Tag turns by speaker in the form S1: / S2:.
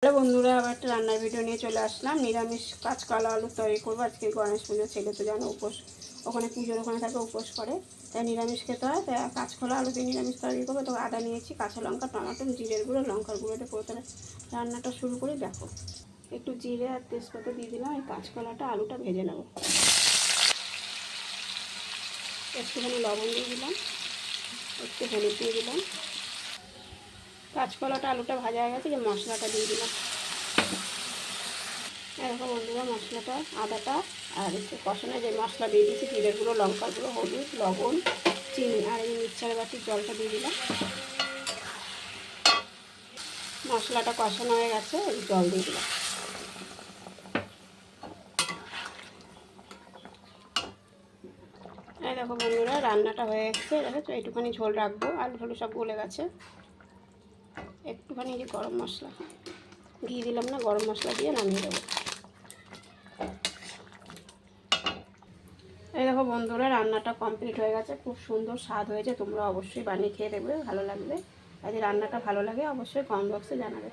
S1: Hello বন্ধুরা, আবার একটা রান্নার ভিডিও নিয়ে চলে আসলাম। নিরামিষ কাঁচকলা আলু তৈরি করবো। আজকে গণেশ পুজো, ছেলে তো জানো উপোস, ওখানে পুজোর ওখানে থাকে, উপোস করে, তাই নিরামিষ খেতে হয়। তাই কাঁচকলা আলু দিয়ে নিরামিষ তৈরি করবো। তো আদা নিয়েছি, কাঁচা লঙ্কা, টমেটো, জিরের গুঁড়ো, লঙ্কার গুঁড়োটা প্রথমে রান্নাটা শুরু করি। দেখো, একটু জিরে আর তেজপাতা দিয়ে দিলাম। এই কাঁচকলাটা আলুটা ভেজে নেব। একটুখানি লবণ দিয়ে দিলাম, একটু হলুদ দিয়ে দিলাম। কাঁচকলাটা আলুটা ভাজা হয়ে গেছে, যে মশলাটা দিয়ে দিলাম। এরকম বন্ধুরা, মশলাটা আদাটা আর একটু কষানো, যে মশলা দিয়ে দিয়েছি, জিরের গুঁড়ো, লঙ্কার গুঁড়ো, হলুদ, লবণ, চিনি আর এই মিক্সচার বাটির জলটা দিয়ে দিলাম। মশলাটা কষানো হয়ে গেছে, জল দিয়ে দিলাম। এই দেখো বন্ধুরা, রান্নাটা হয়ে গেছে। দেখো একটুখানি ঝোল রাখবো, আলু ঝোল সব গলে গেছে। একটুখানি যে গরম মশলা ঘি দিলাম না, গরম মশলা দিয়ে নামিয়ে দেবো। এই দেখো বন্ধুরা, রান্নাটা কমপ্লিট হয়ে গেছে। খুব সুন্দর স্বাদ হয়েছে। তোমরা অবশ্যই বানিয়ে খেয়ে দেখবে, ভালো লাগবে। যদি রান্নাটা ভালো লাগে অবশ্যই কমেন্ট বক্সে জানাবে।